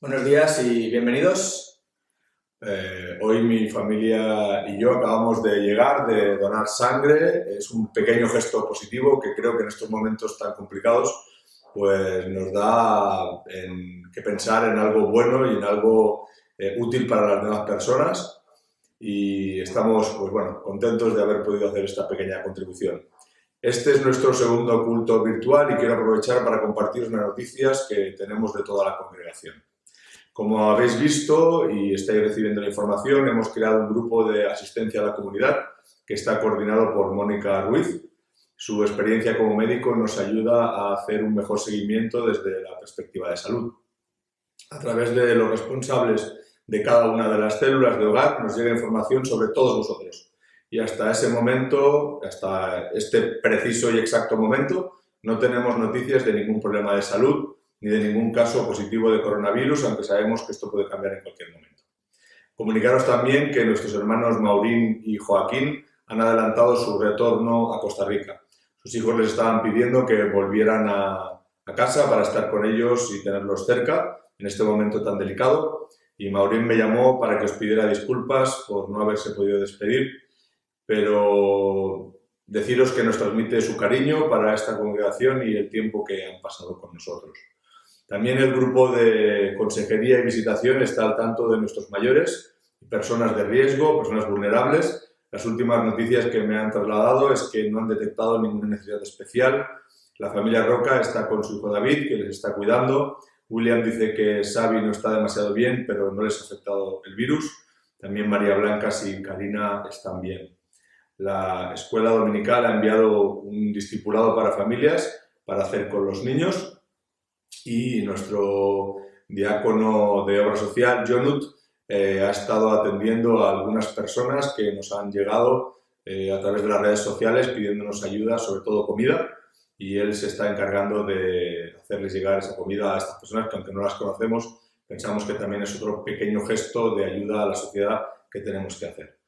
Buenos días y bienvenidos. Hoy mi familia y yo acabamos de llegar de donar sangre. Es un pequeño gesto positivo que creo que en estos momentos tan complicados pues nos da que pensar en algo bueno y en algo útil para las demás personas y estamos contentos de haber podido hacer esta pequeña contribución. Este es nuestro segundo culto virtual y quiero aprovechar para compartiros las noticias que tenemos de toda la congregación. Como habéis visto y estáis recibiendo la información, hemos creado un grupo de asistencia a la comunidad que está coordinado por Mónica Ruiz. Su experiencia como médico nos ayuda a hacer un mejor seguimiento desde la perspectiva de salud. A través de los responsables de cada una de las células de hogar nos llega información sobre todos vosotros. Y hasta ese momento, hasta este preciso y exacto momento, no tenemos noticias de ningún problema de salud ni de ningún caso positivo de coronavirus, aunque sabemos que esto puede cambiar en cualquier momento. Comunicaros también que nuestros hermanos Maurín y Joaquín han adelantado su retorno a Costa Rica. Sus hijos les estaban pidiendo que volvieran a casa para estar con ellos y tenerlos cerca en este momento tan delicado. Y Maurín me llamó para que os pidiera disculpas por no haberse podido despedir, pero deciros que nos transmite su cariño para esta congregación y el tiempo que han pasado con nosotros. También el grupo de consejería y visitación está al tanto de nuestros mayores, personas de riesgo, personas vulnerables. Las últimas noticias que me han trasladado es que no han detectado ninguna necesidad especial. La familia Roca está con su hijo David, que les está cuidando. William dice que Xavi no está demasiado bien, pero no les ha afectado el virus. También María Blanca y Karina están bien. La escuela dominical ha enviado un discipulado para familias para hacer con los niños. Y nuestro diácono de obra social, Jonut, ha estado atendiendo a algunas personas que nos han llegado a través de las redes sociales pidiéndonos ayuda, sobre todo comida, y él se está encargando de hacerles llegar esa comida a estas personas que, aunque no las conocemos, pensamos que también es otro pequeño gesto de ayuda a la sociedad que tenemos que hacer.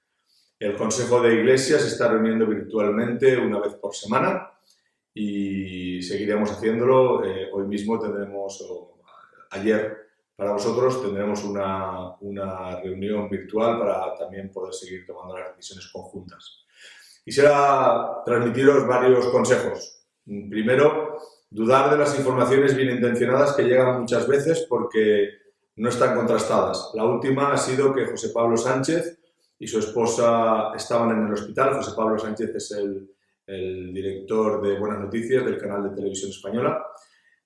El Consejo de Iglesias se está reuniendo virtualmente una vez por semana y seguiremos haciéndolo. Hoy mismo tendremos, ayer para vosotros, tendremos una reunión virtual para también poder seguir tomando las decisiones conjuntas. Quisiera transmitiros varios consejos. Primero, dudar de las informaciones bien intencionadas que llegan muchas veces porque no están contrastadas. La última ha sido que José Pablo Sánchez y su esposa estaban en el hospital. José Pablo Sánchez es el director de Buenas Noticias del canal de televisión española.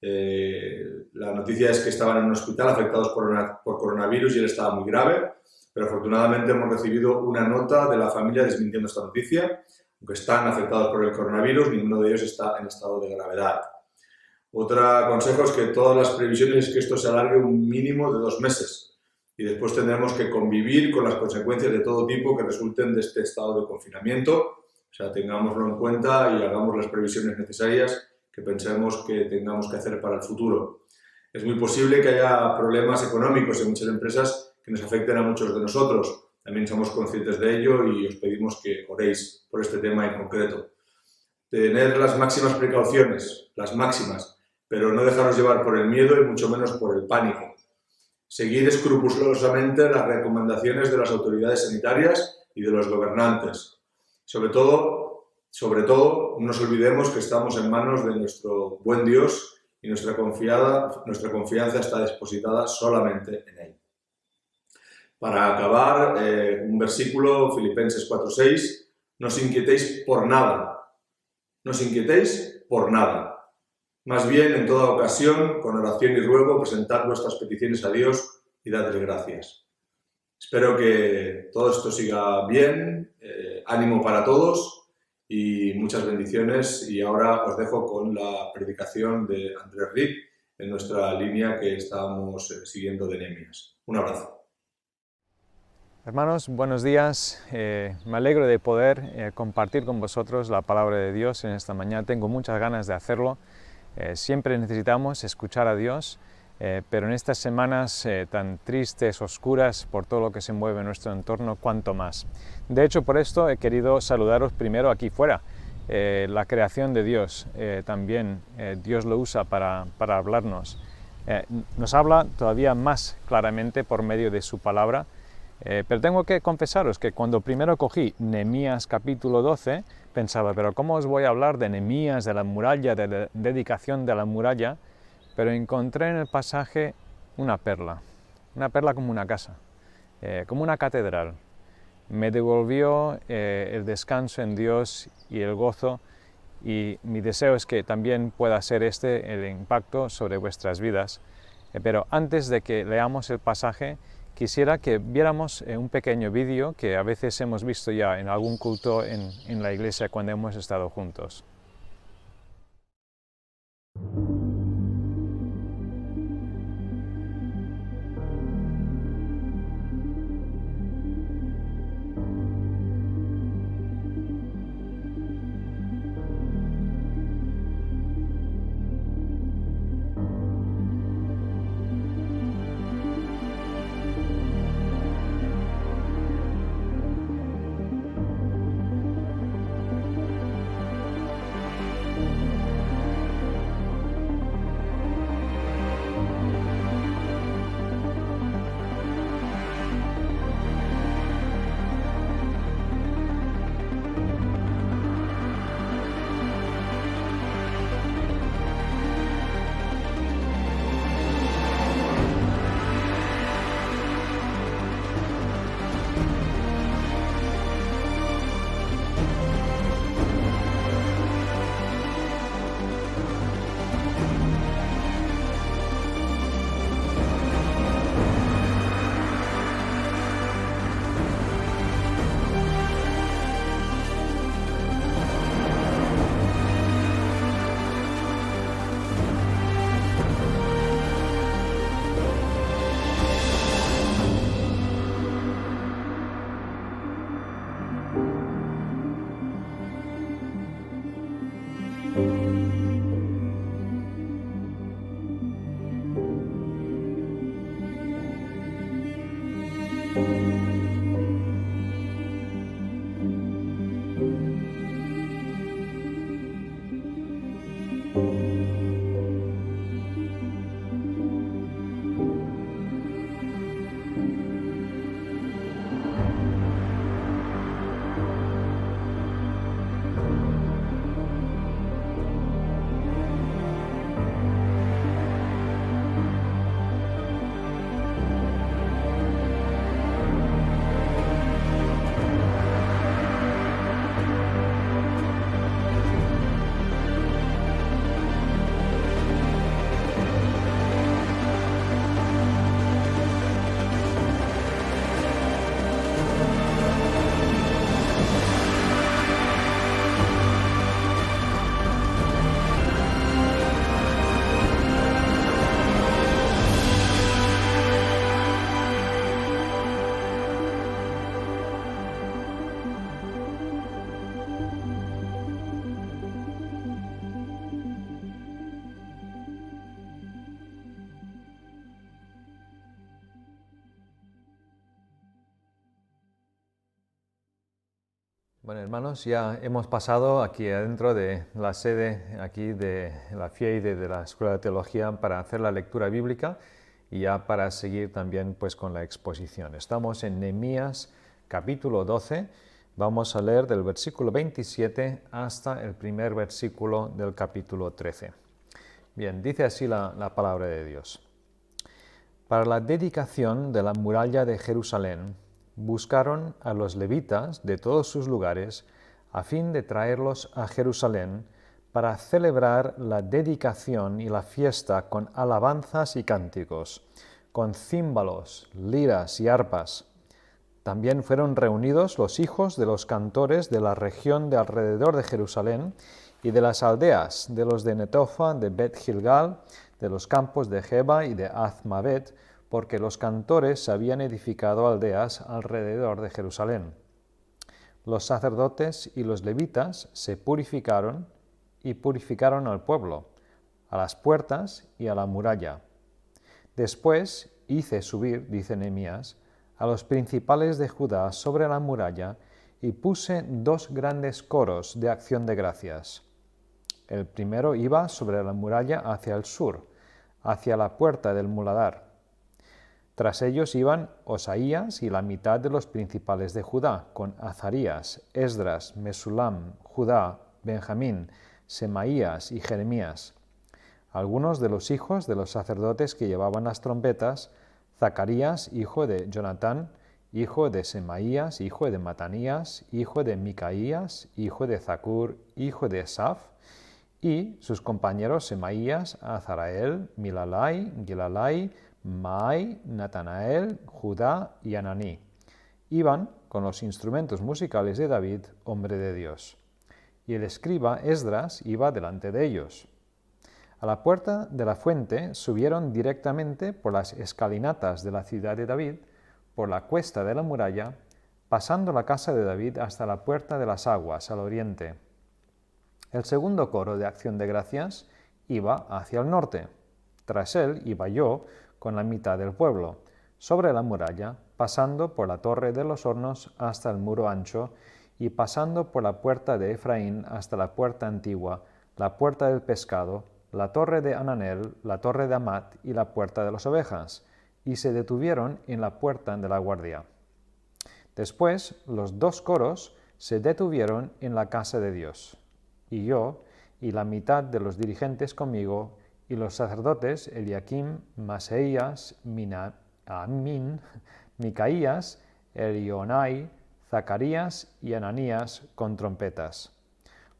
La noticia es que estaban en un hospital afectados por coronavirus y él estaba muy grave, pero afortunadamente hemos recibido una nota de la familia desmintiendo esta noticia. Aunque están afectados por el coronavirus, ninguno de ellos está en estado de gravedad. Otro consejo es que todas las previsiones es que esto se alargue un mínimo de 2 meses y después tendremos que convivir con las consecuencias de todo tipo que resulten de este estado de confinamiento. O sea, tengámoslo en cuenta y hagamos las previsiones necesarias que pensemos que tengamos que hacer para el futuro. Es muy posible que haya problemas económicos en muchas empresas que nos afecten a muchos de nosotros. También somos conscientes de ello y os pedimos que oréis por este tema en concreto. Tener las máximas precauciones, las máximas, pero no dejaros llevar por el miedo y mucho menos por el pánico. Seguir escrupulosamente las recomendaciones de las autoridades sanitarias y de los gobernantes. Sobre todo, no nos olvidemos que estamos en manos de nuestro buen Dios y nuestra confianza está depositada solamente en Él. Para acabar, un versículo, Filipenses 4:6, no os inquietéis por nada, no os inquietéis por nada. Más bien, en toda ocasión, con oración y ruego, presentad vuestras peticiones a Dios y dadle gracias. Espero que todo esto siga bien, ánimo para todos y muchas bendiciones. Y ahora os dejo con la predicación de Andrés Rick en nuestra línea que estábamos siguiendo de Nehemías. Un abrazo. Hermanos, buenos días. Me alegro de poder compartir con vosotros la palabra de Dios en esta mañana. Tengo muchas ganas de hacerlo. Siempre necesitamos escuchar a Dios. Pero en estas semanas tan tristes, oscuras, por todo lo que se mueve en nuestro entorno, cuanto más. De hecho, por esto he querido saludaros primero aquí fuera. La creación de Dios también, Dios lo usa para hablarnos. nos habla todavía más claramente por medio de su palabra. Pero tengo que confesaros que cuando primero cogí Nehemías capítulo 12, pensaba, pero ¿cómo os voy a hablar de Nehemías, de la muralla, de la dedicación de la muralla? Pero encontré en el pasaje una perla como una casa, como una catedral. Me devolvió el descanso en Dios y el gozo, y mi deseo es que también pueda ser este el impacto sobre vuestras vidas. Pero antes de que leamos el pasaje, quisiera que viéramos un pequeño vídeo que a veces hemos visto ya en algún culto en la iglesia cuando hemos estado juntos. Bueno, hermanos, ya hemos pasado aquí adentro de la sede aquí de la FIEI de la Escuela de Teología para hacer la lectura bíblica y ya para seguir también pues con la exposición. Estamos en Nehemías capítulo 12, vamos a leer del versículo 27 hasta el primer versículo del capítulo 13. Bien, dice así la palabra de Dios. Para la dedicación de la muralla de Jerusalén, buscaron a los levitas de todos sus lugares a fin de traerlos a Jerusalén para celebrar la dedicación y la fiesta con alabanzas y cánticos, con címbalos, liras y arpas. También fueron reunidos los hijos de los cantores de la región de alrededor de Jerusalén y de las aldeas, de los de Netofa, de Bet Gilgal, de los campos de Geba y de Azmavet, porque los cantores habían edificado aldeas alrededor de Jerusalén. Los sacerdotes y los levitas se purificaron y purificaron al pueblo, a las puertas y a la muralla. Después hice subir, dice Nehemías, a los principales de Judá sobre la muralla y puse 2 grandes coros de acción de gracias. El primero iba sobre la muralla hacia el sur, hacia la puerta del muladar. Tras ellos iban Osaías y la mitad de los principales de Judá, con Azarías, Esdras, Mesulam, Judá, Benjamín, Semaías y Jeremías. Algunos de los hijos de los sacerdotes que llevaban las trompetas, Zacarías, hijo de Jonatán, hijo de Semaías, hijo de Matanías, hijo de Micaías, hijo de Zacur, hijo de Asaf, y sus compañeros Semaías, Azarael, Milalai, Gilalai, Maai, Natanael, Judá y Ananí. Iban con los instrumentos musicales de David, hombre de Dios. Y el escriba Esdras iba delante de ellos. A la puerta de la fuente subieron directamente por las escalinatas de la ciudad de David, por la cuesta de la muralla, pasando la casa de David hasta la puerta de las aguas al oriente. El segundo coro de acción de gracias iba hacia el norte. Tras él iba yo con la mitad del pueblo, sobre la muralla, pasando por la torre de los hornos hasta el muro ancho, y pasando por la puerta de Efraín hasta la puerta antigua, la puerta del pescado, la torre de Ananel, la torre de Amat y la puerta de las ovejas, y se detuvieron en la puerta de la guardia. Después los dos coros se detuvieron en la casa de Dios, y yo y la mitad de los dirigentes conmigo, y los sacerdotes Eliakim, Maseías, Amin, Micaías, Elionai, Zacarías y Ananías con trompetas.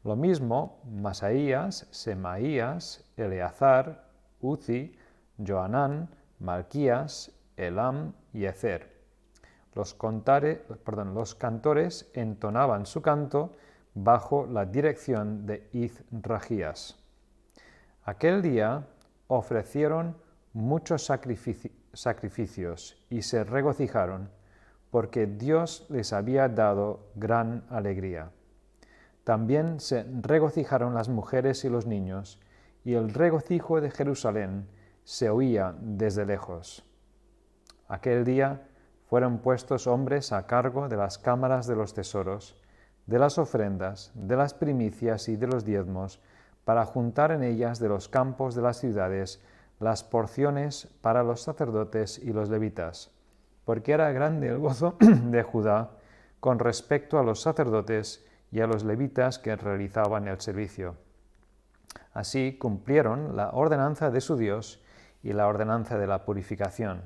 Lo mismo Masaías, Semaías, Eleazar, Uzi, Joanán, Malquías, Elam y Ezer. Los cantores entonaban su canto bajo la dirección de Izrahías. Aquel día ofrecieron muchos sacrificios y se regocijaron, porque Dios les había dado gran alegría. También se regocijaron las mujeres y los niños, y el regocijo de Jerusalén se oía desde lejos. Aquel día fueron puestos hombres a cargo de las cámaras de los tesoros, de las ofrendas, de las primicias y de los diezmos, para juntar en ellas de los campos de las ciudades las porciones para los sacerdotes y los levitas, porque era grande el gozo de Judá con respecto a los sacerdotes y a los levitas que realizaban el servicio. Así cumplieron la ordenanza de su Dios y la ordenanza de la purificación.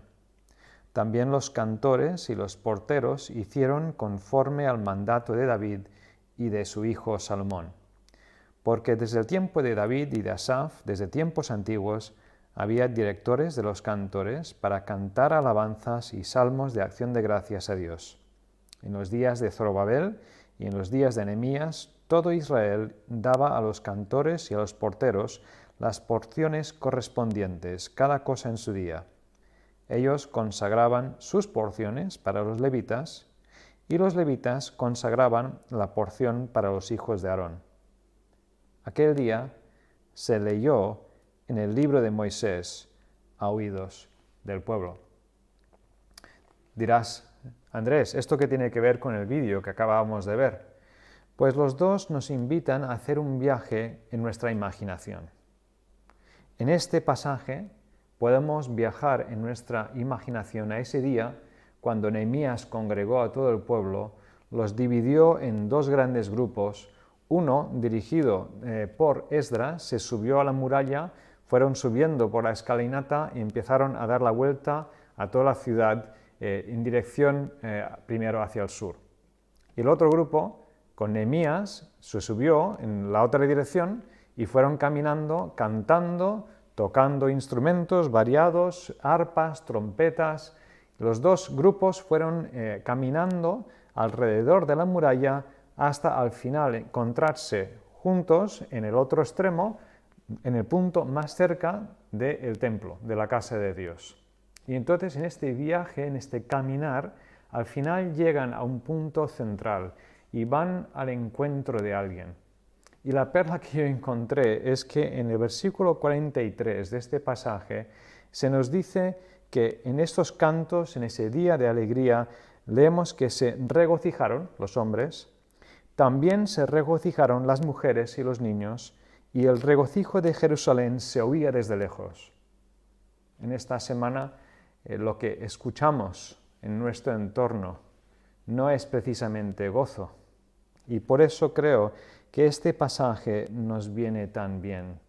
También los cantores y los porteros hicieron conforme al mandato de David y de su hijo Salomón. Porque desde el tiempo de David y de Asaf, desde tiempos antiguos, había directores de los cantores para cantar alabanzas y salmos de acción de gracias a Dios. En los días de Zorobabel y en los días de Nehemías, todo Israel daba a los cantores y a los porteros las porciones correspondientes, cada cosa en su día. Ellos consagraban sus porciones para los levitas, y los levitas consagraban la porción para los hijos de Aarón. Aquel día se leyó en el libro de Moisés a oídos del pueblo. Dirás, Andrés, ¿esto qué tiene que ver con el vídeo que acabábamos de ver? Pues los dos nos invitan a hacer un viaje en nuestra imaginación. En este pasaje podemos viajar en nuestra imaginación a ese día cuando Nehemías congregó a todo el pueblo, los dividió en dos grandes grupos. Uno, dirigido por Esdras, se subió a la muralla, fueron subiendo por la escalinata y empezaron a dar la vuelta a toda la ciudad en dirección primero hacia el sur. Y el otro grupo, con Nehemías, se subió en la otra dirección y fueron caminando, cantando, tocando instrumentos variados, arpas, trompetas. Los dos grupos fueron caminando alrededor de la muralla hasta al final encontrarse juntos en el otro extremo, en el punto más cerca del templo, de la casa de Dios. Y entonces en este viaje, en este caminar, al final llegan a un punto central y van al encuentro de alguien. Y la perla que yo encontré es que en el versículo 43 de este pasaje se nos dice que en estos cantos, en ese día de alegría, leemos que se regocijaron los hombres, también se regocijaron las mujeres y los niños, y el regocijo de Jerusalén se oía desde lejos. en esta semana lo que escuchamos en nuestro entorno no es precisamente gozo. Y por eso creo que este pasaje nos viene tan bien.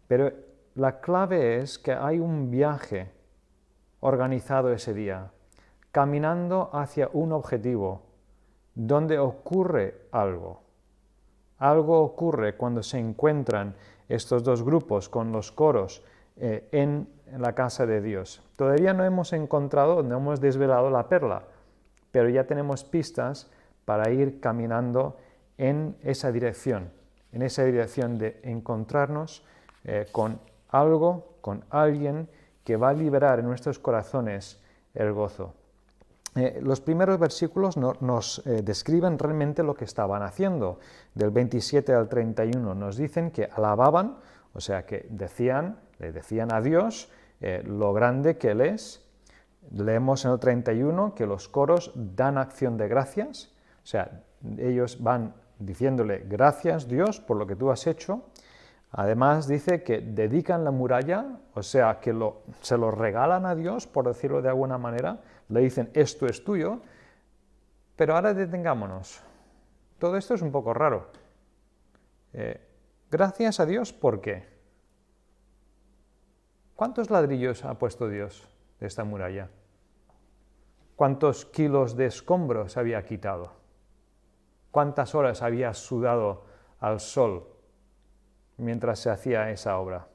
Pero la clave es que hay un viaje organizado ese día, caminando hacia un objetivo, donde ocurre algo. Algo ocurre cuando se encuentran estos dos grupos con los coros en la casa de Dios. Todavía no hemos encontrado, no hemos desvelado la perla, pero ya tenemos pistas para ir caminando en esa dirección de encontrarnos con algo, con alguien que va a liberar en nuestros corazones el gozo. Los primeros versículos nos describen realmente lo que estaban haciendo. Del 27 al 31 nos dicen que alababan, o sea que le decían a Dios lo grande que Él es. Leemos en el 31 que los coros dan acción de gracias, o sea, ellos van diciéndole gracias Dios por lo que tú has hecho. Además dice que dedican la muralla, o sea, que se lo regalan a Dios, por decirlo de alguna manera, le dicen esto es tuyo, pero ahora detengámonos. Todo esto es un poco raro. Gracias a Dios, ¿por qué? ¿Cuántos ladrillos ha puesto Dios de esta muralla? ¿Cuántos kilos de escombros había quitado? ¿Cuántas horas había sudado al sol mientras se hacía esa obra?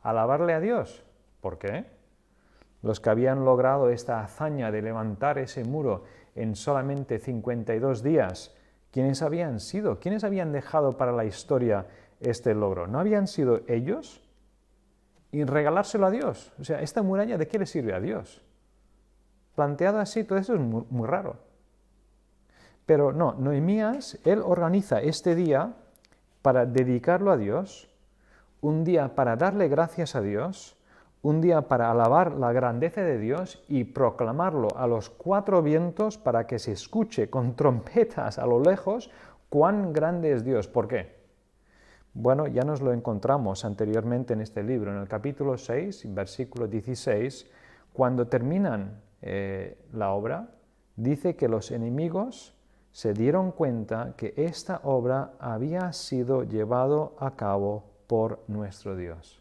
Alabarle a Dios. ¿Por qué? Los que habían logrado esta hazaña de levantar ese muro en solamente 52 días, ¿quiénes habían sido? ¿Quiénes habían dejado para la historia este logro? ¿No habían sido ellos? Y regalárselo a Dios. O sea, ¿esta muralla de qué le sirve a Dios? Planteado así, todo eso es muy raro. Pero no, Nehemías, él organiza este día para dedicarlo a Dios, un día para darle gracias a Dios, un día para alabar la grandeza de Dios y proclamarlo a los cuatro vientos para que se escuche con trompetas a lo lejos cuán grande es Dios. ¿Por qué? Bueno, ya nos lo encontramos anteriormente en este libro, en el capítulo 6, versículo 16, cuando terminan la obra, dice que los enemigos se dieron cuenta que esta obra había sido llevado a cabo por nuestro Dios.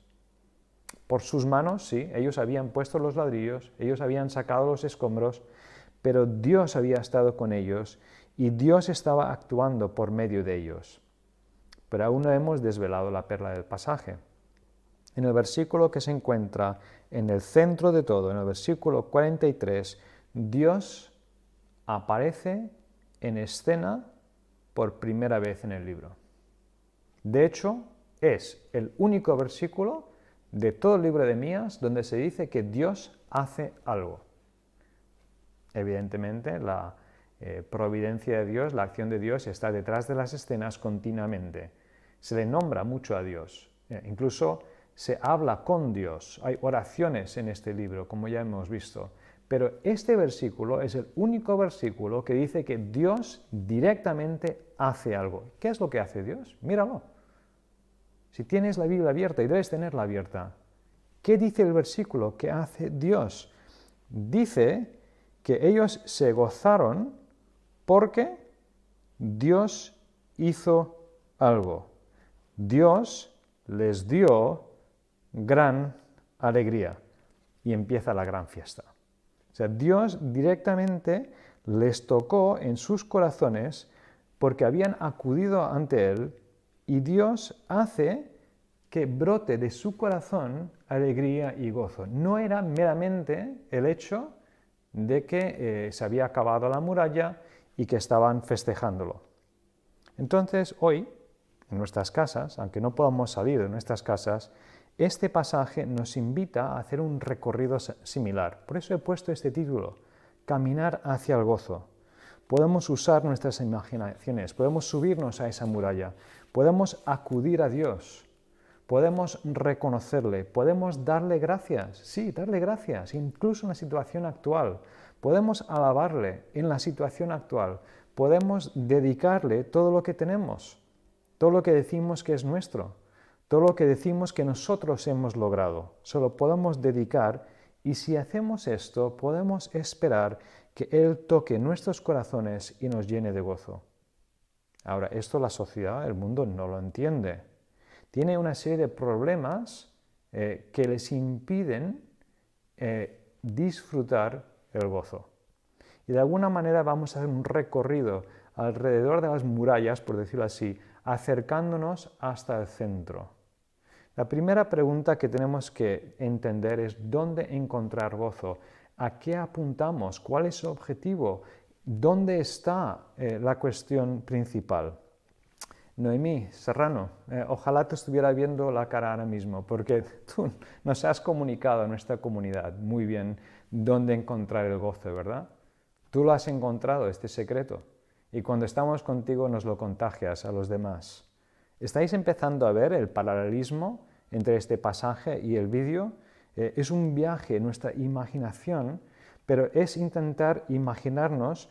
Por sus manos, sí, ellos habían puesto los ladrillos, ellos habían sacado los escombros, pero Dios había estado con ellos y Dios estaba actuando por medio de ellos. Pero aún no hemos desvelado la perla del pasaje. En el versículo que se encuentra en el centro de todo, en el versículo 43, Dios aparece en escena por primera vez en el libro. De hecho, es el único versículo de todo el libro de Nehemías donde se dice que Dios hace algo. Evidentemente, la providencia de Dios, la acción de Dios está detrás de las escenas continuamente. Se le nombra mucho a Dios. Incluso se habla con Dios. Hay oraciones en este libro, como ya hemos visto. Pero este versículo es el único versículo que dice que Dios directamente hace algo. ¿Qué es lo que hace Dios? Míralo. Si tienes la Biblia abierta, y debes tenerla abierta, ¿qué dice el versículo que hace Dios? Dice que ellos se gozaron porque Dios hizo algo. Dios les dio gran alegría y empieza la gran fiesta. O sea, Dios directamente les tocó en sus corazones porque habían acudido ante Él y Dios hace que brote de su corazón alegría y gozo. No era meramente el hecho de que se había acabado la muralla y que estaban festejándolo. Entonces, hoy, en nuestras casas, aunque no podamos salir de nuestras casas, este pasaje nos invita a hacer un recorrido similar. Por eso he puesto este título, Caminar hacia el gozo. Podemos usar nuestras imaginaciones, podemos subirnos a esa muralla, podemos acudir a Dios, podemos reconocerle, podemos darle gracias, sí, darle gracias, incluso en la situación actual. Podemos alabarle en la situación actual, podemos dedicarle todo lo que tenemos, todo lo que decimos que es nuestro. todo lo que decimos que nosotros hemos logrado. Solo podemos dedicar, y si hacemos esto, podemos esperar que Él toque nuestros corazones y nos llene de gozo. Ahora, esto la sociedad, el mundo no lo entiende. Tiene una serie de problemas que les impiden disfrutar el gozo. Y de alguna manera vamos a hacer un recorrido alrededor de las murallas, por decirlo así, acercándonos hasta el centro. La primera pregunta que tenemos que entender es ¿dónde encontrar gozo? ¿A qué apuntamos? ¿Cuál es su objetivo? ¿Dónde está la cuestión principal? Noemí Serrano, ojalá te estuviera viendo la cara ahora mismo, porque tú nos has comunicado a nuestra comunidad muy bien dónde encontrar el gozo, ¿verdad? Tú lo has encontrado, este secreto, y cuando estamos contigo nos lo contagias a los demás. ¿Estáis empezando a ver el paralelismo entre este pasaje y el vídeo? Es un viaje en nuestra imaginación, pero es intentar imaginarnos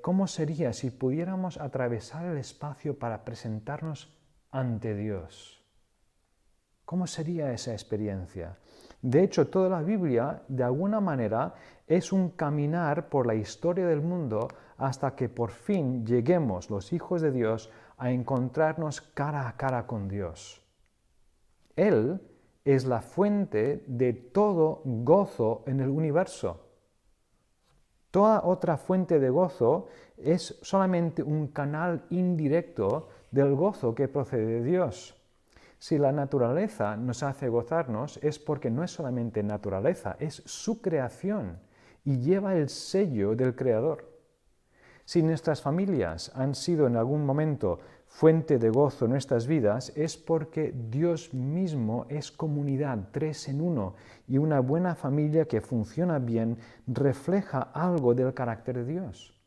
cómo sería si pudiéramos atravesar el espacio para presentarnos ante Dios. ¿Cómo sería esa experiencia? De hecho, toda la Biblia, de alguna manera, es un caminar por la historia del mundo hasta que por fin lleguemos, los hijos de Dios, a encontrarnos cara a cara con Dios. Él es la fuente de todo gozo en el universo. Toda otra fuente de gozo es solamente un canal indirecto del gozo que procede de Dios. Si la naturaleza nos hace gozarnos es porque no es solamente naturaleza, es su creación y lleva el sello del Creador. Si nuestras familias han sido en algún momento fuente de gozo en nuestras vidas, es porque Dios mismo es comunidad, 3 en 1, y una buena familia que funciona bien refleja algo del carácter de Dios.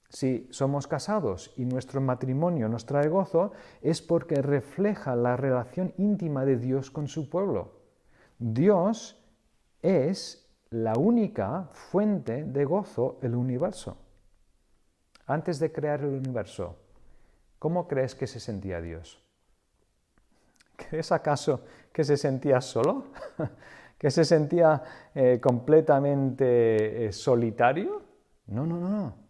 Si somos casados y nuestro matrimonio nos trae gozo, es porque refleja la relación íntima de Dios con su pueblo. Dios es la única fuente de gozo en el universo. Antes de crear el universo, ¿cómo crees que se sentía Dios? ¿Crees acaso que se sentía solo? ¿Que se sentía completamente solitario? No.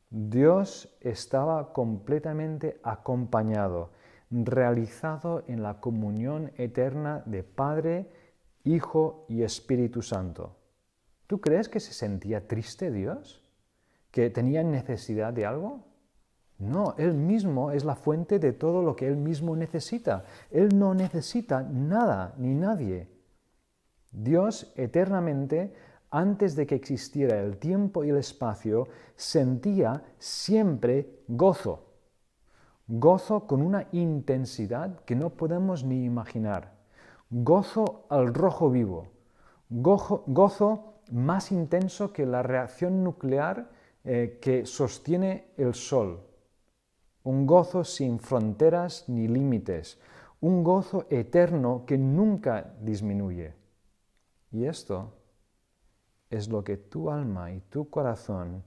Dios estaba completamente acompañado, realizado en la comunión eterna de Padre, Hijo y Espíritu Santo. ¿Tú crees que se sentía triste Dios? ¿Que tenía necesidad de algo? No, Él mismo es la fuente de todo lo que Él mismo necesita. Él no necesita nada ni nadie. Dios eternamente, antes de que existiera el tiempo y el espacio, sentía siempre gozo. Gozo con una intensidad que no podemos ni imaginar. Gozo al rojo vivo. Gozo más intenso que la reacción nuclear que sostiene el Sol. Un gozo sin fronteras ni límites. Un gozo eterno que nunca disminuye. Y esto es lo que tu alma y tu corazón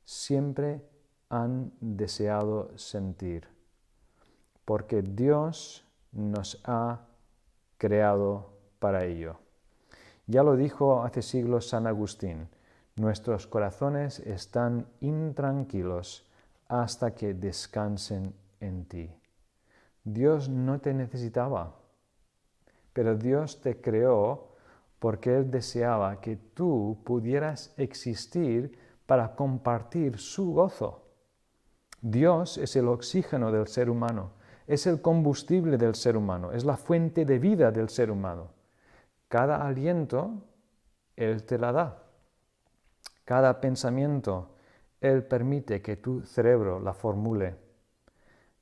siempre han deseado sentir, porque Dios nos ha creado para ello. Ya lo dijo hace siglos San Agustín, nuestros corazones están intranquilos hasta que descansen en ti. Dios no te necesitaba, pero Dios te creó porque Él deseaba que tú pudieras existir para compartir su gozo. Dios es el oxígeno del ser humano, es el combustible del ser humano, es la fuente de vida del ser humano. Cada aliento Él te la da. Cada pensamiento Él permite que tu cerebro la formule.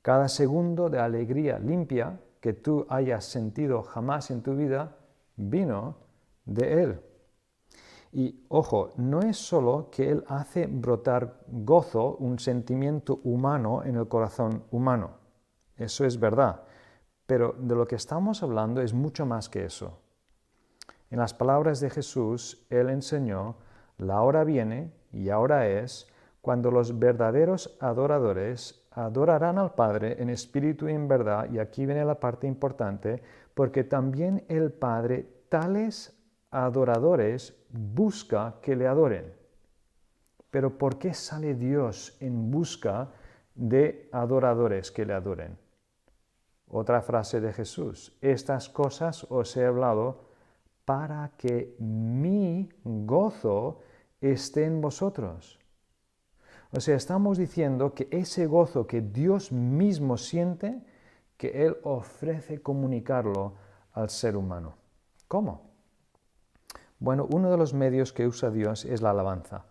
Cada segundo de alegría limpia que tú hayas sentido jamás en tu vida vino de Él. Y ojo, no es solo que Él hace brotar gozo, un sentimiento humano en el corazón humano. Eso es verdad. Pero de lo que estamos hablando es mucho más que eso. En las palabras de Jesús, Él enseñó, la hora viene y ahora es, cuando los verdaderos adoradores adorarán al Padre en espíritu y en verdad, y aquí viene la parte importante, porque también el Padre tales adoradores busca que le adoren. Pero ¿por qué sale Dios en busca de adoradores que le adoren? Otra frase de Jesús: estas cosas os he hablado para que mi gozo esté en vosotros. O sea, estamos diciendo que ese gozo que Dios mismo siente, que Él ofrece comunicarlo al ser humano. ¿Cómo? Bueno, uno de los medios que usa Dios es la alabanza.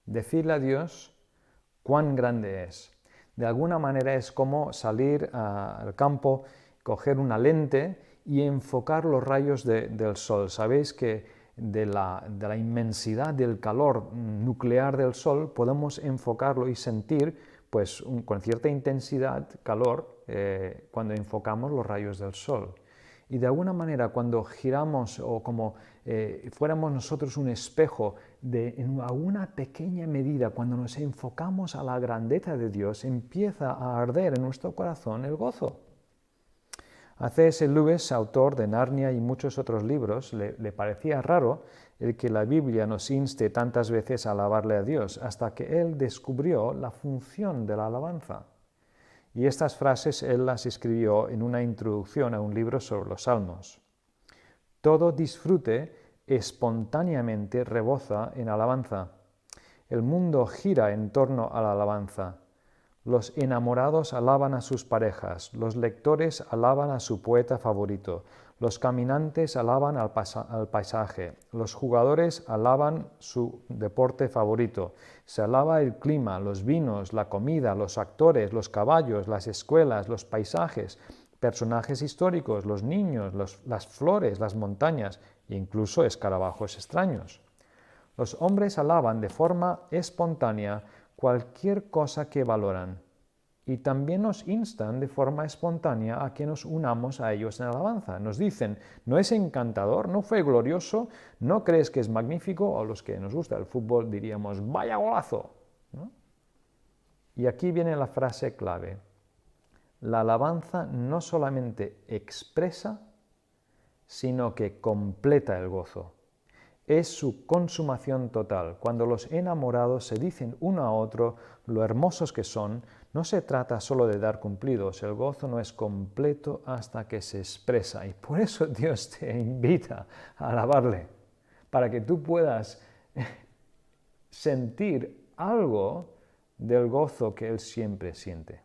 Decirle a Dios cuán grande es. De alguna manera es como salir al campo, coger una lente y enfocar los rayos del sol. Sabéis que de la inmensidad del calor nuclear del sol podemos enfocarlo y sentir pues, con cierta intensidad calor cuando enfocamos los rayos del sol. Y de alguna manera cuando giramos o como fuéramos nosotros un espejo, en alguna pequeña medida, cuando nos enfocamos a la grandeza de Dios, empieza a arder en nuestro corazón el gozo. A C.S. Lewis, autor de Narnia y muchos otros libros, le parecía raro el que la Biblia nos inste tantas veces a alabarle a Dios, hasta que él descubrió la función de la alabanza. Y estas frases él las escribió en una introducción a un libro sobre los Salmos. Todo disfrute espontáneamente rebosa en alabanza. El mundo gira en torno a la alabanza. Los enamorados alaban a sus parejas, los lectores alaban a su poeta favorito, los caminantes alaban al paisaje, los jugadores alaban su deporte favorito, se alaba el clima, los vinos, la comida, los actores, los caballos, las escuelas, los paisajes, personajes históricos, los niños, las flores, las montañas e incluso escarabajos extraños. Los hombres alaban de forma espontánea cualquier cosa que valoran, y también nos instan de forma espontánea a que nos unamos a ellos en alabanza. Nos dicen, ¿no es encantador? ¿No fue glorioso? ¿No crees que es magnífico? O los que nos gusta el fútbol diríamos, ¡vaya golazo! ¿No? Y aquí viene la frase clave. La alabanza no solamente expresa, sino que completa el gozo. Es su consumación total. Cuando los enamorados se dicen uno a otro lo hermosos que son, no se trata solo de dar cumplidos, el gozo no es completo hasta que se expresa. Y por eso Dios te invita a alabarle, para que tú puedas sentir algo del gozo que Él siempre siente.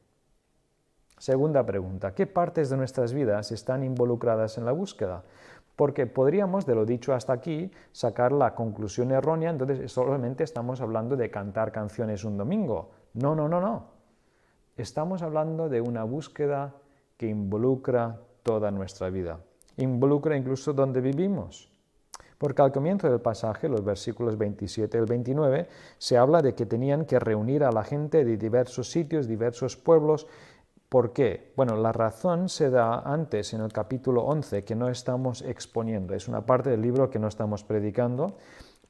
Segunda pregunta, ¿qué partes de nuestras vidas están involucradas en la búsqueda? Porque podríamos, de lo dicho hasta aquí, sacar la conclusión errónea, entonces solamente estamos hablando de cantar canciones un domingo. No. Estamos hablando de una búsqueda que involucra toda nuestra vida. Involucra incluso donde vivimos. Porque al comienzo del pasaje, los versículos 27 y 29, se habla de que tenían que reunir a la gente de diversos sitios, diversos pueblos. ¿Por qué? Bueno, la razón se da antes en el capítulo 11, que no estamos exponiendo. Es una parte del libro que no estamos predicando,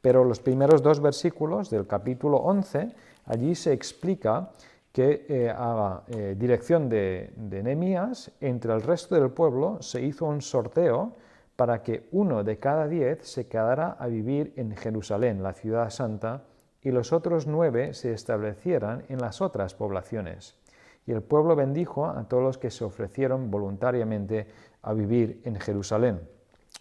pero los primeros 2 versículos del capítulo 11, allí se explica que a dirección de Nehemías, entre el resto del pueblo se hizo un sorteo para que 1 de cada 10 se quedara a vivir en Jerusalén, la ciudad santa, y los otros 9 se establecieran en las otras poblaciones. Y el pueblo bendijo a todos los que se ofrecieron voluntariamente a vivir en Jerusalén.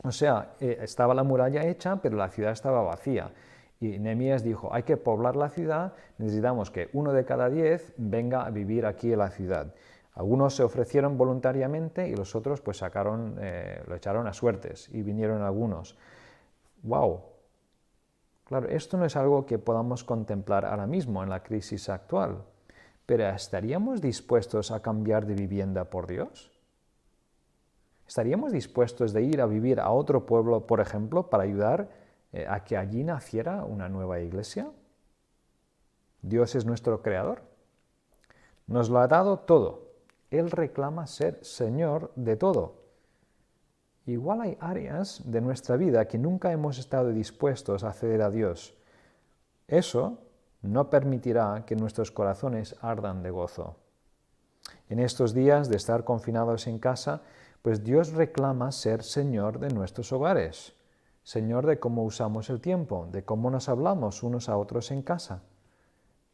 O sea, estaba la muralla hecha, pero la ciudad estaba vacía. Y Nehemías dijo, hay que poblar la ciudad, necesitamos que 1 de cada 10 venga a vivir aquí en la ciudad. Algunos se ofrecieron voluntariamente y los otros pues lo echaron a suertes y vinieron algunos. ¡Wow! Claro, esto no es algo que podamos contemplar ahora mismo en la crisis actual. Pero ¿estaríamos dispuestos a cambiar de vivienda por Dios? ¿Estaríamos dispuestos de ir a vivir a otro pueblo, por ejemplo, para ayudar a que allí naciera una nueva iglesia? Dios es nuestro creador. Nos lo ha dado todo. Él reclama ser Señor de todo. Igual hay áreas de nuestra vida que nunca hemos estado dispuestos a ceder a Dios. Eso no permitirá que nuestros corazones ardan de gozo. En estos días de estar confinados en casa, pues Dios reclama ser Señor de nuestros hogares, Señor de cómo usamos el tiempo, de cómo nos hablamos unos a otros en casa.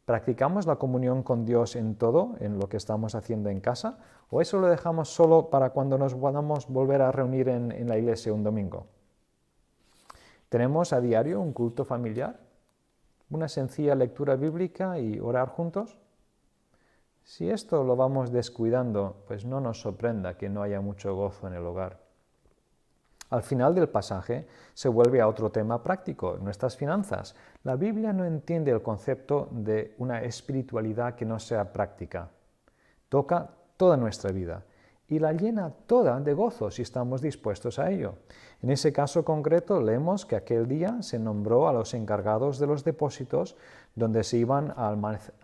¿Practicamos la comunión con Dios en todo, en lo que estamos haciendo en casa? ¿O eso lo dejamos solo para cuando nos podamos volver a reunir en la iglesia un domingo? ¿Tenemos a diario un culto familiar? ¿Una sencilla lectura bíblica y orar juntos? Si esto lo vamos descuidando, pues no nos sorprenda que no haya mucho gozo en el hogar. Al final del pasaje se vuelve a otro tema práctico, nuestras finanzas. La Biblia no entiende el concepto de una espiritualidad que no sea práctica. Toca toda nuestra vida y la llena toda de gozo si estamos dispuestos a ello. En ese caso concreto leemos que aquel día se nombró a los encargados de los depósitos donde se iban a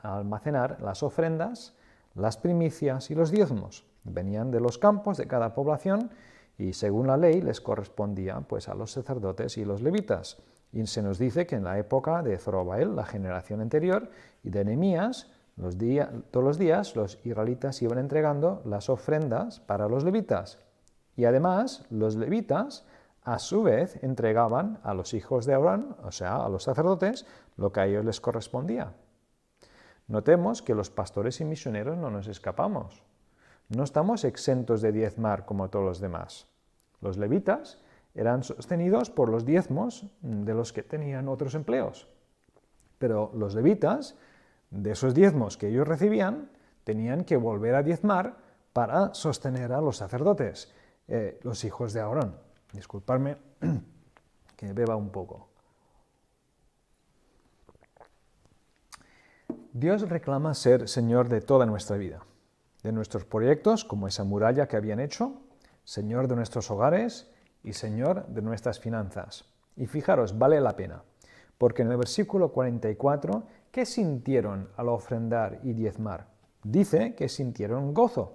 almacenar las ofrendas, las primicias y los diezmos. Venían de los campos de cada población y según la ley les correspondía pues, a los sacerdotes y los levitas. Y se nos dice que en la época de Zorobabel, la generación anterior, y de Nehemías, todos los días los israelitas iban entregando las ofrendas para los levitas. Y además los levitas a su vez entregaban a los hijos de Aarón, o sea, a los sacerdotes, lo que a ellos les correspondía. Notemos que los pastores y misioneros no nos escapamos. No estamos exentos de diezmar como todos los demás. Los levitas eran sostenidos por los diezmos de los que tenían otros empleos. Pero los levitas, de esos diezmos que ellos recibían, tenían que volver a diezmar para sostener a los sacerdotes, los hijos de Aarón. Disculpadme que beba un poco. Dios reclama ser Señor de toda nuestra vida, de nuestros proyectos, como esa muralla que habían hecho, Señor de nuestros hogares y Señor de nuestras finanzas. Y fijaros, vale la pena, porque en el versículo 44, ¿qué sintieron al ofrendar y diezmar? Dice que sintieron gozo.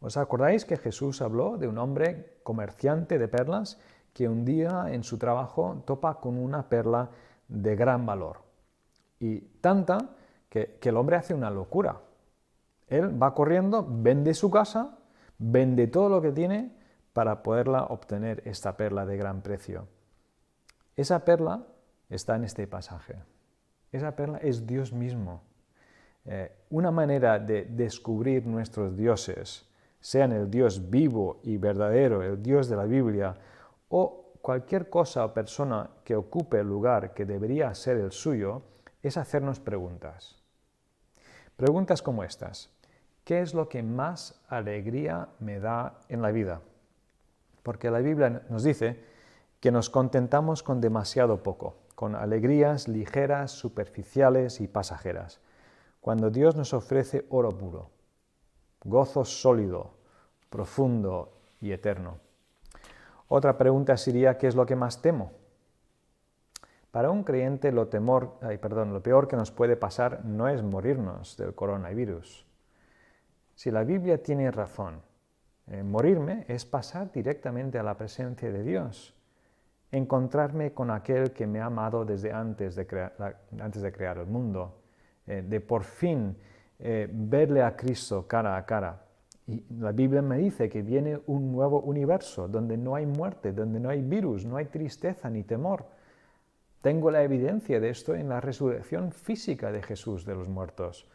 ¿Os acordáis que Jesús habló de un hombre comerciante de perlas que un día en su trabajo topa con una perla de gran valor? Y tanta que el hombre hace una locura. Él va corriendo, vende su casa, vende todo lo que tiene para poderla obtener esta perla de gran precio. Esa perla está en este pasaje. Esa perla es Dios mismo. Una manera de descubrir nuestros dioses, sean el Dios vivo y verdadero, el Dios de la Biblia, o cualquier cosa o persona que ocupe el lugar que debería ser el suyo, es hacernos preguntas. Preguntas como estas. ¿Qué es lo que más alegría me da en la vida? Porque la Biblia nos dice que nos contentamos con demasiado poco, con alegrías ligeras, superficiales y pasajeras, cuando Dios nos ofrece oro puro, gozo sólido, profundo y eterno. Otra pregunta sería, ¿qué es lo que más temo? Para un creyente lo peor que nos puede pasar no es morirnos del coronavirus. Si la Biblia tiene razón, morirme es pasar directamente a la presencia de Dios, encontrarme con aquel que me ha amado desde antes de crear el mundo, de por fin verle a Cristo cara a cara. Y la Biblia me dice que viene un nuevo universo donde no hay muerte, donde no hay virus, no hay tristeza ni temor. Tengo la evidencia de esto en la resurrección física de Jesús de los muertos.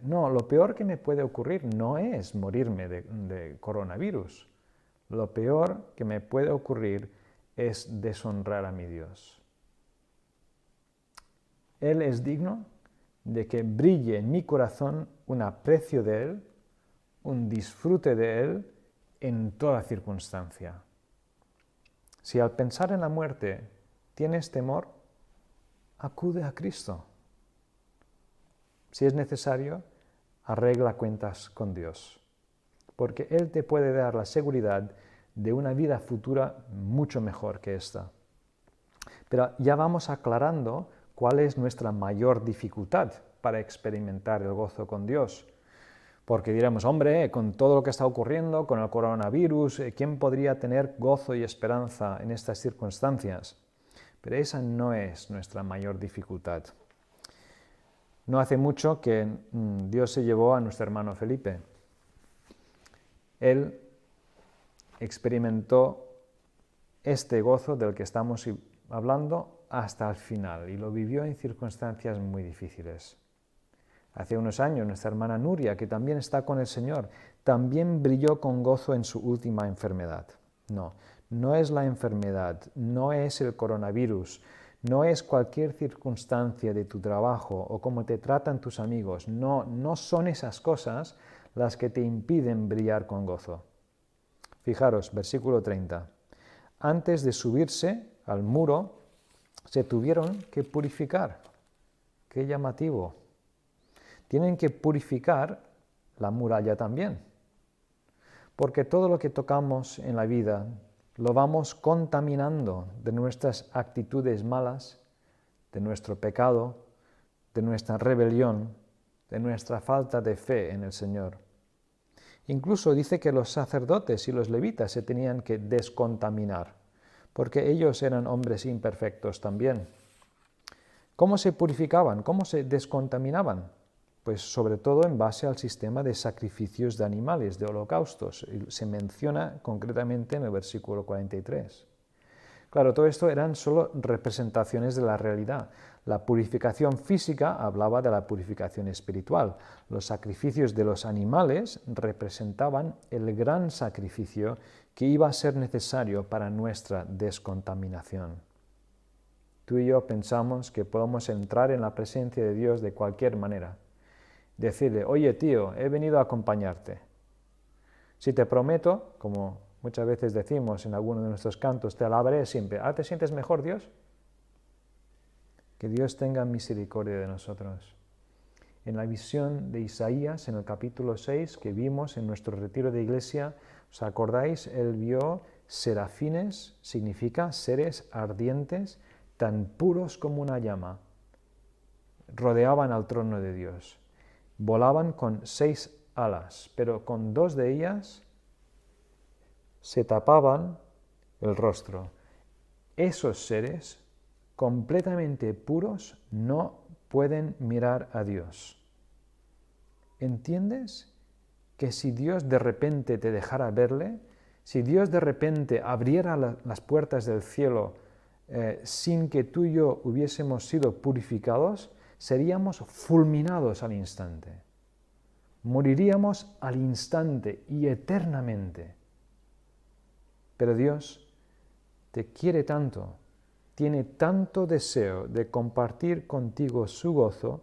No, lo peor que me puede ocurrir no es morirme de coronavirus. Lo peor que me puede ocurrir es deshonrar a mi Dios. Él es digno de que brille en mi corazón un aprecio de Él, un disfrute de Él en toda circunstancia. Si al pensar en la muerte tienes temor, acude a Cristo. Si es necesario, arregla cuentas con Dios, porque Él te puede dar la seguridad de una vida futura mucho mejor que esta. Pero ya vamos aclarando cuál es nuestra mayor dificultad para experimentar el gozo con Dios. Porque diremos, hombre, con todo lo que está ocurriendo, con el coronavirus, ¿quién podría tener gozo y esperanza en estas circunstancias? Pero esa no es nuestra mayor dificultad. No hace mucho que Dios se llevó a nuestro hermano Felipe. Él experimentó este gozo del que estamos hablando hasta el final y lo vivió en circunstancias muy difíciles. Hace unos años nuestra hermana Nuria, que también está con el Señor, también brilló con gozo en su última enfermedad. No es la enfermedad, no es el coronavirus, no es cualquier circunstancia de tu trabajo o cómo te tratan tus amigos. No son esas cosas las que te impiden brillar con gozo. Fijaros, versículo 30. Antes de subirse al muro, se tuvieron que purificar. Qué llamativo. Tienen que purificar la muralla también. Porque todo lo que tocamos en la vida lo vamos contaminando de nuestras actitudes malas, de nuestro pecado, de nuestra rebelión, de nuestra falta de fe en el Señor. Incluso dice que los sacerdotes y los levitas se tenían que descontaminar, porque ellos eran hombres imperfectos también. ¿Cómo se purificaban? ¿Cómo se descontaminaban? Pues sobre todo en base al sistema de sacrificios de animales, de holocaustos. Se menciona concretamente en el versículo 43. Claro, todo esto eran solo representaciones de la realidad. La purificación física hablaba de la purificación espiritual. Los sacrificios de los animales representaban el gran sacrificio que iba a ser necesario para nuestra descontaminación. Tú y yo pensamos que podemos entrar en la presencia de Dios de cualquier manera. Decirle, oye tío, he venido a acompañarte. Si te prometo, como muchas veces decimos en alguno de nuestros cantos, te alabaré siempre. ¿Ahora te sientes mejor, Dios? Que Dios tenga misericordia de nosotros. En la visión de Isaías, en el capítulo 6, que vimos en nuestro retiro de iglesia, ¿os acordáis? Él vio serafines, significa seres ardientes, tan puros como una llama. Rodeaban al trono de Dios. Volaban con 6 alas, pero con 2 de ellas se tapaban el rostro. Esos seres completamente puros no pueden mirar a Dios. ¿Entiendes? Que si Dios de repente te dejara verle, si Dios de repente abriera las puertas del cielo sin que tú y yo hubiésemos sido purificados, seríamos fulminados al instante. Moriríamos al instante y eternamente. Pero Dios te quiere tanto, tiene tanto deseo de compartir contigo su gozo,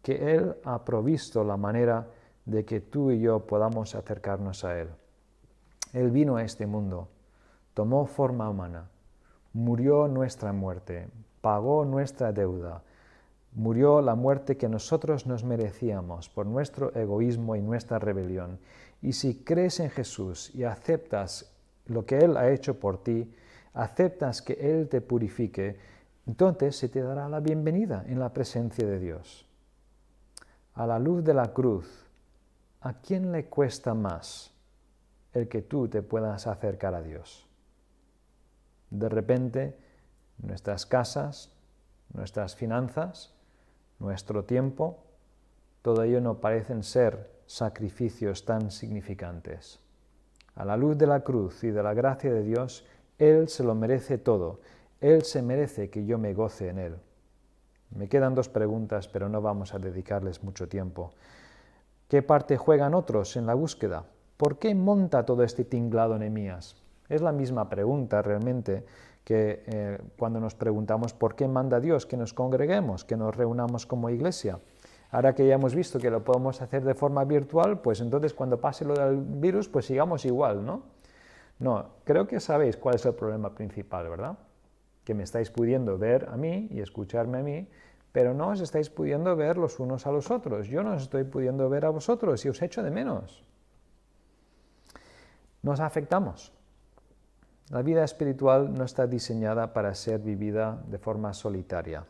que Él ha provisto la manera de que tú y yo podamos acercarnos a Él. Él vino a este mundo, tomó forma humana, murió nuestra muerte, pagó nuestra deuda, murió la muerte que nosotros nos merecíamos por nuestro egoísmo y nuestra rebelión. Y si crees en Jesús y aceptas lo que Él ha hecho por ti, aceptas que Él te purifique, entonces se te dará la bienvenida en la presencia de Dios. A la luz de la cruz, ¿a quién le cuesta más el que tú te puedas acercar a Dios? De repente, nuestras casas, nuestras finanzas, nuestro tiempo, todo ello no parecen ser sacrificios tan significantes. A la luz de la cruz y de la gracia de Dios, Él se lo merece todo. Él se merece que yo me goce en Él. Me quedan 2 preguntas, pero no vamos a dedicarles mucho tiempo. ¿Qué parte juegan otros en la búsqueda? ¿Por qué monta todo este tinglado Nehemías? Es la misma pregunta realmente que cuando nos preguntamos por qué manda Dios que nos congreguemos, que nos reunamos como iglesia. Ahora que ya hemos visto que lo podemos hacer de forma virtual, pues entonces cuando pase lo del virus, pues sigamos igual, ¿no? No, creo que sabéis cuál es el problema principal, ¿verdad? Que me estáis pudiendo ver a mí y escucharme a mí, pero no os estáis pudiendo ver los unos a los otros. Yo no os estoy pudiendo ver a vosotros y os echo de menos. Nos afectamos. La vida espiritual no está diseñada para ser vivida de forma solitaria.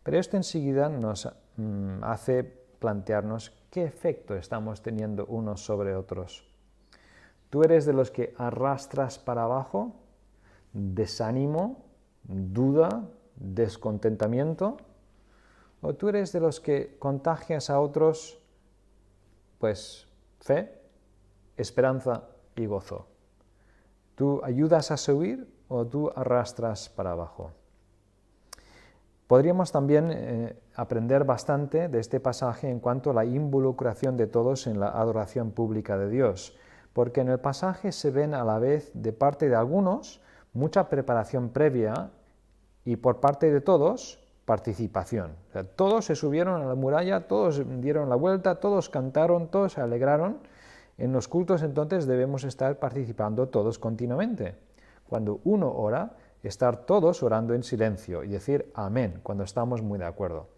Pero esto enseguida nos hace plantearnos qué efecto estamos teniendo unos sobre otros. ¿Tú eres de los que arrastras para abajo desánimo, duda, descontentamiento? ¿O tú eres de los que contagias a otros, pues, fe, esperanza y gozo? ¿Tú ayudas a subir o tú arrastras para abajo? Podríamos también aprender bastante de este pasaje en cuanto a la involucración de todos en la adoración pública de Dios, porque en el pasaje se ven a la vez de parte de algunos mucha preparación previa y por parte de todos participación. O sea, todos se subieron a la muralla, todos dieron la vuelta, todos cantaron, todos se alegraron. En los cultos entonces debemos estar participando todos continuamente. Cuando uno ora, estar todos orando en silencio y decir amén cuando estamos muy de acuerdo.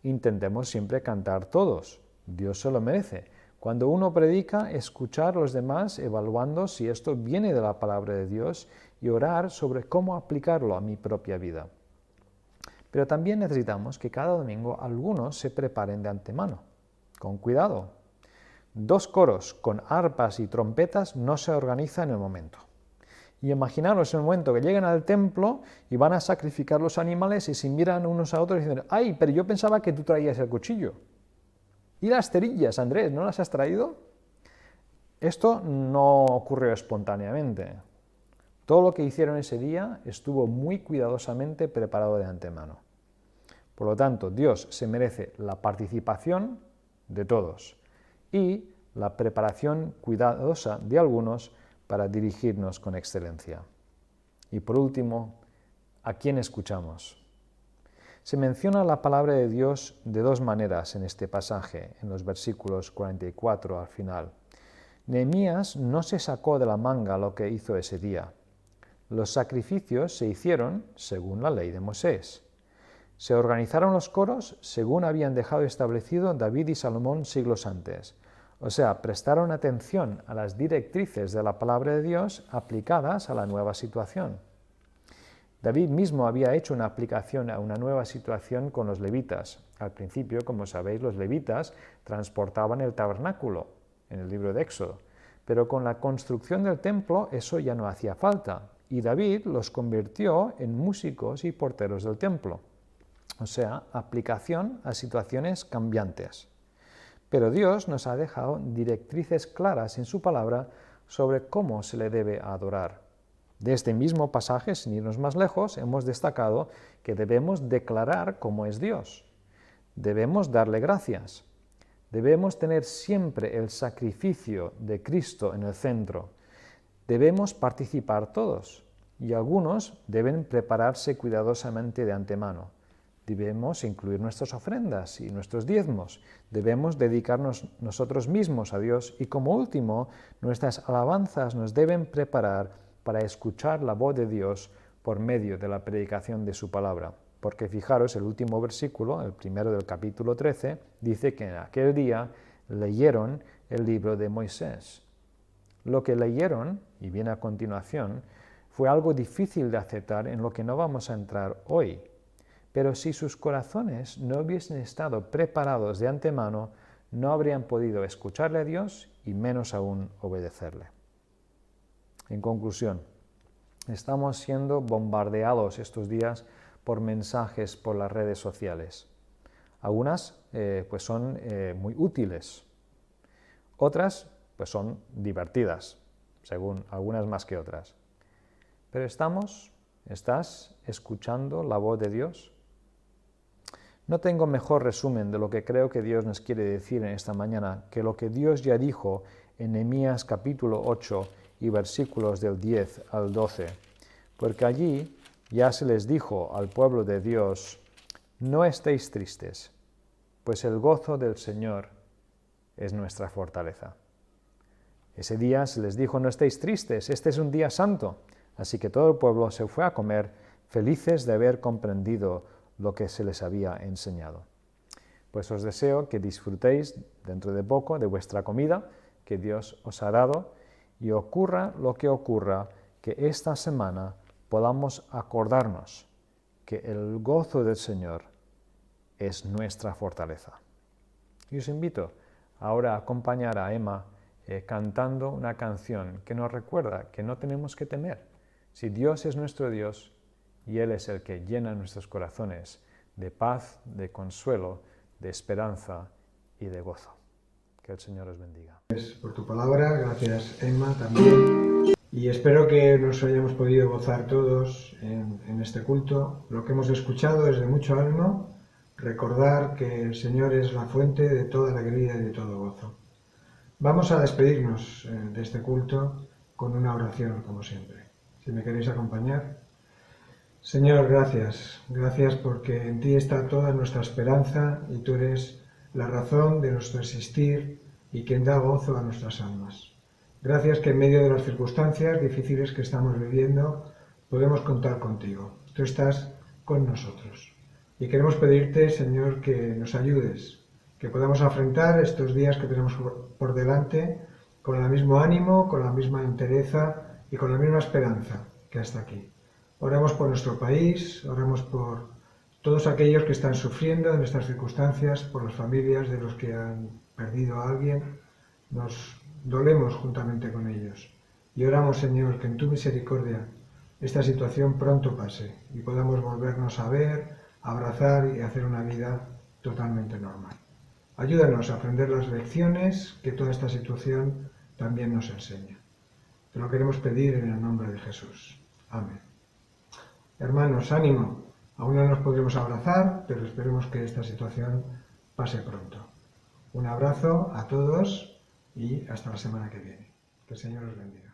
Intentemos siempre cantar todos, Dios se lo merece. Cuando uno predica, escuchar a los demás evaluando si esto viene de la palabra de Dios y orar sobre cómo aplicarlo a mi propia vida. Pero también necesitamos que cada domingo algunos se preparen de antemano, con cuidado. 2 coros con arpas y trompetas no se organizan en el momento. Y imaginaros el momento que lleguen al templo y van a sacrificar los animales y se miran unos a otros y dicen, ¡ay, pero yo pensaba que tú traías el cuchillo! ¿Y las cerillas, Andrés, no las has traído? Esto no ocurrió espontáneamente. Todo lo que hicieron ese día estuvo muy cuidadosamente preparado de antemano. Por lo tanto, Dios se merece la participación de todos y la preparación cuidadosa de algunos para dirigirnos con excelencia. Y por último, ¿a quién escuchamos? Se menciona la palabra de Dios de 2 maneras en este pasaje, en los versículos 44 al final. Nehemías no se sacó de la manga lo que hizo ese día. Los sacrificios se hicieron según la ley de Moisés. Se organizaron los coros según habían dejado establecido David y Salomón siglos antes. O sea, prestaron atención a las directrices de la palabra de Dios aplicadas a la nueva situación. David mismo había hecho una aplicación a una nueva situación con los levitas. Al principio, como sabéis, los levitas transportaban el tabernáculo en el libro de Éxodo, pero con la construcción del templo eso ya no hacía falta, y David los convirtió en músicos y porteros del templo. O sea, aplicación a situaciones cambiantes. Pero Dios nos ha dejado directrices claras en su palabra sobre cómo se le debe adorar. De este mismo pasaje, sin irnos más lejos, hemos destacado que debemos declarar cómo es Dios. Debemos darle gracias. Debemos tener siempre el sacrificio de Cristo en el centro. Debemos participar todos, y algunos deben prepararse cuidadosamente de antemano. Debemos incluir nuestras ofrendas y nuestros diezmos. Debemos dedicarnos nosotros mismos a Dios y, como último, nuestras alabanzas nos deben preparar para escuchar la voz de Dios por medio de la predicación de su palabra. Porque fijaros, el último versículo, el primero del capítulo 13, dice que en aquel día leyeron el libro de Moisés. Lo que leyeron, y viene a continuación, fue algo difícil de aceptar en lo que no vamos a entrar hoy. Pero si sus corazones no hubiesen estado preparados de antemano, no habrían podido escucharle a Dios y menos aún obedecerle. En conclusión, estamos siendo bombardeados estos días por mensajes por las redes sociales. Algunas pues son muy útiles, otras pues son divertidas, según algunas más que otras. Pero ¿estás escuchando la voz de Dios? No tengo mejor resumen de lo que creo que Dios nos quiere decir en esta mañana que lo que Dios ya dijo en Nehemías capítulo 8 y versículos del 10 al 12, porque allí ya se les dijo al pueblo de Dios, no estéis tristes, pues el gozo del Señor es nuestra fortaleza. Ese día se les dijo, no estéis tristes, este es un día santo, así que todo el pueblo se fue a comer, felices de haber comprendido lo que se les había enseñado. Pues os deseo que disfrutéis dentro de poco de vuestra comida que Dios os ha dado y ocurra lo que ocurra, que esta semana podamos acordarnos que el gozo del Señor es nuestra fortaleza. Y os invito ahora a acompañar a Emma cantando una canción que nos recuerda que no tenemos que temer. Si Dios es nuestro Dios y Él es el que llena nuestros corazones de paz, de consuelo, de esperanza y de gozo. Que el Señor os bendiga. Gracias por tu palabra, gracias Emma también. Y espero que nos hayamos podido gozar todos en este culto. Lo que hemos escuchado es de mucho ánimo. Recordar que el Señor es la fuente de toda alegría y de todo gozo. Vamos a despedirnos de este culto con una oración, como siempre. Si me queréis acompañar. Señor, gracias. Gracias porque en ti está toda nuestra esperanza y tú eres la razón de nuestro existir y quien da gozo a nuestras almas. Gracias que en medio de las circunstancias difíciles que estamos viviendo podemos contar contigo. Tú estás con nosotros. Y queremos pedirte, Señor, que nos ayudes, que podamos afrontar estos días que tenemos por delante con el mismo ánimo, con la misma entereza y con la misma esperanza que hasta aquí. Oramos por nuestro país, oramos por todos aquellos que están sufriendo en estas circunstancias, por las familias de los que han perdido a alguien. Nos dolemos juntamente con ellos. Y oramos, Señor, que en tu misericordia esta situación pronto pase y podamos volvernos a ver, a abrazar y hacer una vida totalmente normal. Ayúdanos a aprender las lecciones que toda esta situación también nos enseña. Te lo queremos pedir en el nombre de Jesús. Amén. Hermanos, ánimo. Aún no nos podremos abrazar, pero esperemos que esta situación pase pronto. Un abrazo a todos y hasta la semana que viene. Que el Señor os bendiga.